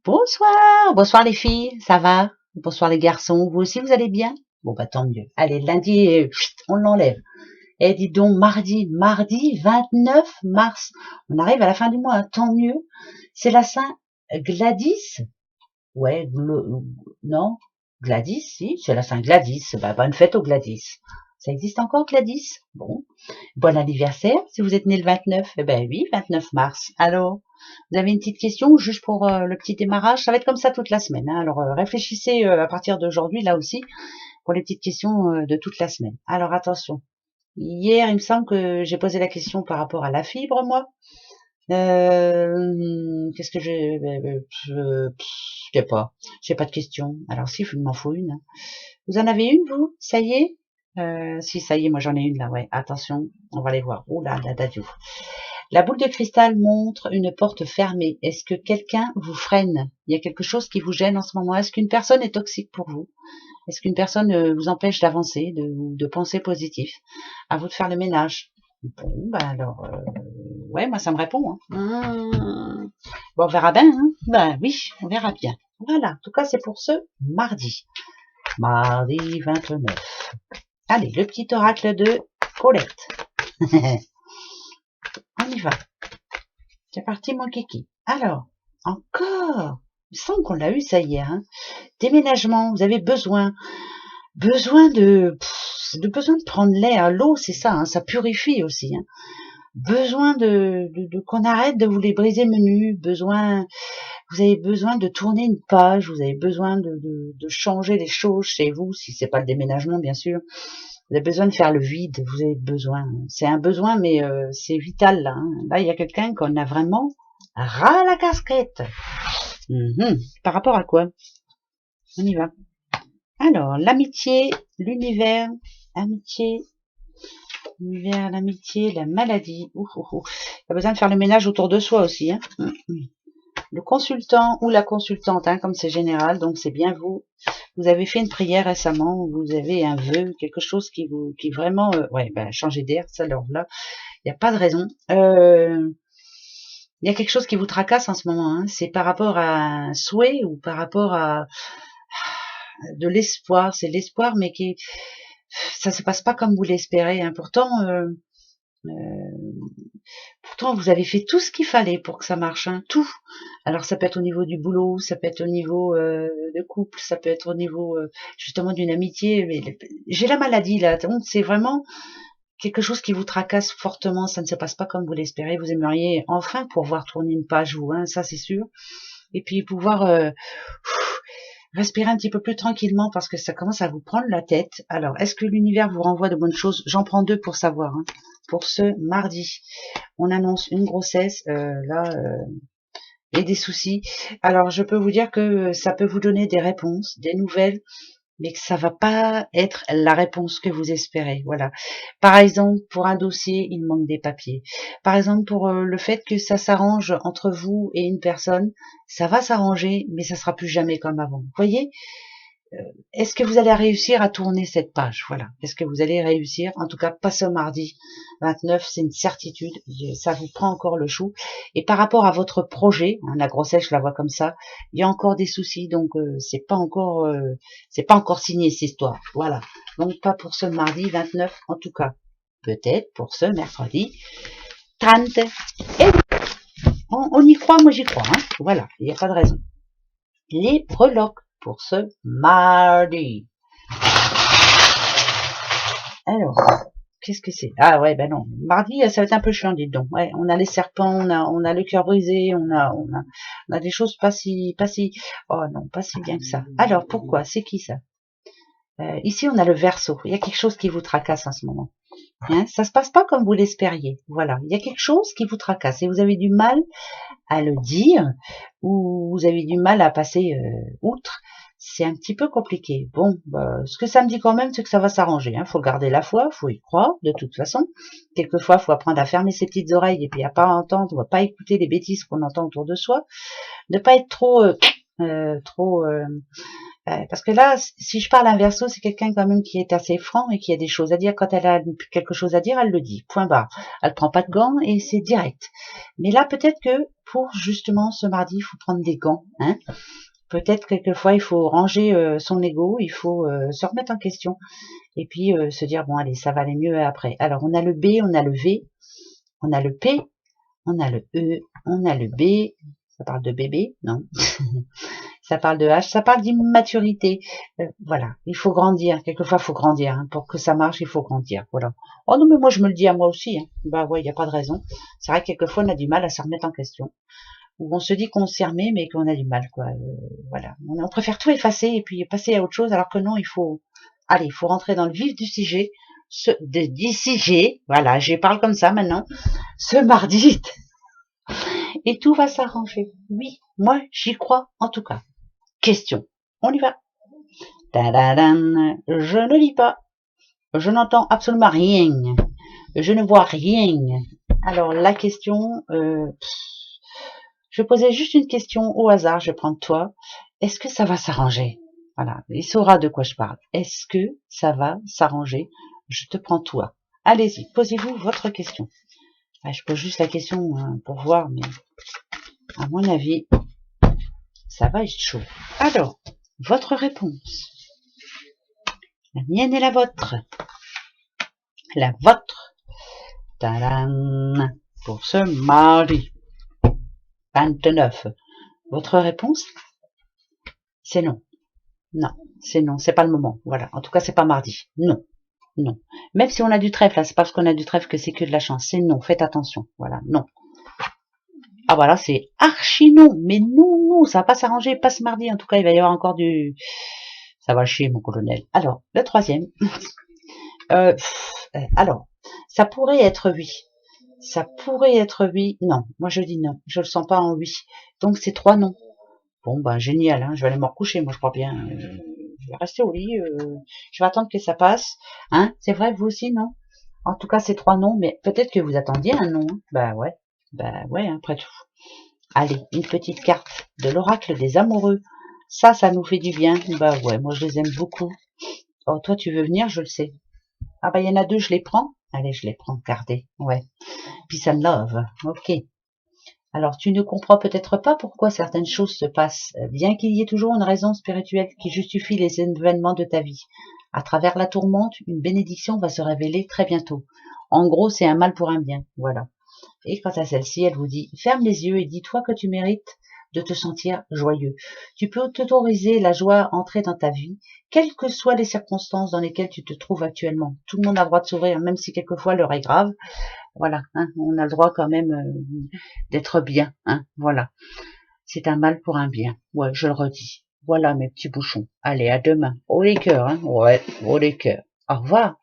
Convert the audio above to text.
Bonsoir, bonsoir les filles, ça va? Bonsoir les garçons, vous aussi vous allez bien? Bon bah tant mieux. Allez, lundi, on l'enlève. Et dis donc, mardi 29 mars, on arrive à la fin du mois, hein, tant mieux. C'est la Saint Gladys? Ouais, non, Gladys, si, c'est la Saint Gladys. Bah, bonne fête au Gladys. Ça existe encore Gladys? Bon, bon anniversaire si vous êtes né le 29. Eh ben oui, 29 mars. Alors, vous avez une petite question juste pour le petit démarrage? Ça va être comme ça toute la semaine, hein. Alors, réfléchissez à partir d'aujourd'hui, là aussi, pour les petites questions de toute la semaine. Alors, attention. Hier, il me semble que j'ai posé la question par rapport à la fibre, moi. Qu'est-ce que je sais pas. J'ai pas de question. Alors, si, il m'en faut une, hein. Vous en avez une, vous? Ça y est? Si, ça y est, moi j'en ai une là, ouais. Attention, on va les voir. Oh là, la date. La boule de cristal montre une porte fermée. Est-ce que quelqu'un vous freine? Il y a quelque chose qui vous gêne en ce moment? Est-ce qu'une personne est toxique pour vous? Est-ce qu'une personne vous empêche d'avancer, de penser positif? À vous de faire le ménage. Bon, bah alors, ouais, moi ça me répond, hein. Bon, on verra bien, hein. Ben oui, on verra bien. Voilà, en tout cas c'est pour ce mardi. Mardi 29. Allez, le petit oracle de Colette. On y va. C'est parti, mon kiki. Alors, encore. Il me semble qu'on l'a eu ça hier, hein. Déménagement, vous avez besoin de prendre l'air. L'eau, c'est ça, hein, ça purifie aussi, hein. Besoin de qu'on arrête de vous les briser menus. Vous avez besoin de tourner une page. Vous avez besoin de changer les choses chez vous, si c'est pas le déménagement, bien sûr. Vous avez besoin de faire le vide, vous avez besoin. C'est un besoin, mais c'est vital, là, hein. Là, il y a quelqu'un qu'on a vraiment ras la casquette. Par rapport à quoi? On y va. Alors, l'amitié, l'univers, amitié, l'univers, l'amitié, la maladie. Il y a besoin de faire le ménage autour de soi aussi, hein. Le consultant ou la consultante, hein, comme c'est général, donc c'est bien vous. Vous avez fait une prière récemment, vous avez un vœu, quelque chose qui vraiment, changer d'air, ça, alors là, il n'y a pas de raison. Il y a quelque chose qui vous tracasse en ce moment, hein. C'est par rapport à un souhait ou par rapport à de l'espoir. C'est l'espoir, mais ça se passe pas comme vous l'espérez, hein. Pourtant, vous avez fait tout ce qu'il fallait pour que ça marche, hein, tout. Alors ça peut être au niveau du boulot, ça peut être au niveau de couple, ça peut être au niveau justement d'une amitié. Mais j'ai la maladie là, donc c'est vraiment quelque chose qui vous tracasse fortement. Ça ne se passe pas comme vous l'espérez. Vous aimeriez enfin pouvoir tourner une page, vous, hein, ça c'est sûr. Et puis pouvoir respirer un petit peu plus tranquillement parce que ça commence à vous prendre la tête. Alors, est-ce que l'univers vous renvoie de bonnes choses? J'en prends deux pour savoir, hein. Pour ce mardi, on annonce une grossesse, et des soucis. Alors, je peux vous dire que ça peut vous donner des réponses, des nouvelles, mais que ça va pas être la réponse que vous espérez. Voilà. Par exemple, pour un dossier, il manque des papiers. Par exemple, pour le fait que ça s'arrange entre vous et une personne, ça va s'arranger, mais ça sera plus jamais comme avant. Vous voyez? Est-ce que vous allez réussir à tourner cette page? Voilà. Est-ce que vous allez réussir? En tout cas, pas ce mardi 29, c'est une certitude. Ça vous prend encore le chou. Et par rapport à votre projet, hein, la grossesse, je la vois comme ça, il y a encore des soucis, donc c'est pas encore signé cette histoire. Voilà. Donc pas pour ce mardi 29, en tout cas. Peut-être pour ce mercredi 30. Et on y croit, moi j'y crois, hein. Voilà, il n'y a pas de raison. Les breloques pour ce mardi. Alors, qu'est-ce que c'est? Ah ouais, ben non. Mardi, ça va être un peu chiant, dites donc. Ouais, on a les serpents, on a le cœur brisé, on a des choses oh non, pas si bien que ça. Alors, pourquoi? C'est qui ça? Ici, on a le Verseau. Il y a quelque chose qui vous tracasse en ce moment. Hein, ça se passe pas comme vous l'espériez. Voilà. Il y a quelque chose qui vous tracasse et vous avez du mal à le dire ou vous avez du mal à passer outre. C'est un petit peu compliqué. Bon, ce que ça me dit quand même, c'est que ça va s'arranger, hein. Faut garder la foi, faut y croire, de toute façon. Quelquefois, faut apprendre à fermer ses petites oreilles et puis à pas entendre, à pas écouter les bêtises qu'on entend autour de soi. Ne pas être trop parce que là, si je parle inverso, c'est quelqu'un quand même qui est assez franc et qui a des choses à dire. Quand elle a quelque chose à dire, elle le dit. Point barre. Elle prend pas de gants et c'est direct. Mais là, peut-être que pour justement ce mardi, il faut prendre des gants, hein. Peut-être quelquefois il faut ranger son ego, il faut se remettre en question et puis se dire bon allez, ça va aller mieux après. Alors on a le B, on a le V, on a le P, on a le E, on a le B, ça parle de bébé, non? Ça parle de H, ça parle d'immaturité. Voilà, il faut grandir. Quelquefois, il faut grandir. Hein. Pour que ça marche, il faut grandir. Voilà. Oh non, mais moi, je me le dis à moi aussi. Hein. Bah ouais, il n'y a pas de raison. C'est vrai que quelquefois, on a du mal à se remettre en question. Ou on se dit qu'on s'y remet, mais qu'on a du mal, quoi. Voilà. On préfère tout effacer et puis passer à autre chose, alors que non, il faut... Allez, il faut rentrer dans le vif du sujet. Du sujet. Voilà, je parle comme ça maintenant. Ce mardi. Et tout va s'arranger. Oui, moi, j'y crois en tout cas. Question. On y va. Tadadam. Je ne lis pas. Je n'entends absolument rien. Je ne vois rien. Alors, la question... je posais juste une question au hasard. Je vais prendre toi. Est-ce que ça va s'arranger? Voilà. Il saura de quoi je parle. Est-ce que ça va s'arranger? Je te prends toi. Allez-y. Posez-vous votre question. Je pose juste la question pour voir, mais à mon avis, ça va être chaud. Alors, votre réponse. La mienne et la vôtre. La vôtre. Tadam. Pour ce mardi 29. Votre réponse? C'est non. Non, c'est non. C'est pas le moment. Voilà. En tout cas, c'est pas mardi. Non. Non. Même si on a du trèfle, là, c'est pas parce qu'on a du trèfle que c'est que de la chance. C'est non. Faites attention. Voilà. Non. Ah voilà, c'est archi non. Mais non, non, ça va pas s'arranger. Pas ce mardi. En tout cas, il va y avoir encore du... Ça va chier, mon colonel. Alors, le troisième. Alors, ça pourrait être oui. Ça pourrait être oui. Non, moi je dis non. Je le sens pas en oui. Donc c'est 3 non. Bon, ben génial. Hein, je vais aller me recoucher, moi je crois bien. Je vais rester au lit. Je vais attendre que ça passe. Hein, c'est vrai, vous aussi, non? En tout cas, c'est 3 non. Mais peut-être que vous attendiez un non. Hein. Bah ouais. Bah ouais, après tout. Allez, une petite carte de l'oracle des amoureux. Ça nous fait du bien. Bah ouais, moi je les aime beaucoup. Oh, toi tu veux venir, je le sais. Ah bah il y en a 2, je les prends. Allez, je les prends, gardez. Ouais. Peace and love. Ok. Alors tu ne comprends peut-être pas pourquoi certaines choses se passent, bien qu'il y ait toujours une raison spirituelle qui justifie les événements de ta vie. À travers la tourmente, une bénédiction va se révéler très bientôt. En gros, c'est un mal pour un bien. Voilà. Et quant à celle-ci, elle vous dit, ferme les yeux et dis-toi que tu mérites de te sentir joyeux. Tu peux t'autoriser la joie à entrer dans ta vie, quelles que soient les circonstances dans lesquelles tu te trouves actuellement. Tout le monde a le droit de s'ouvrir, même si quelquefois l'heure est grave. Voilà, hein, on a le droit quand même d'être bien. Hein, voilà, c'est un mal pour un bien. Ouais, je le redis. Voilà mes petits bouchons. Allez, à demain. Haut les cœurs, hein. Ouais, haut les cœurs. Au revoir.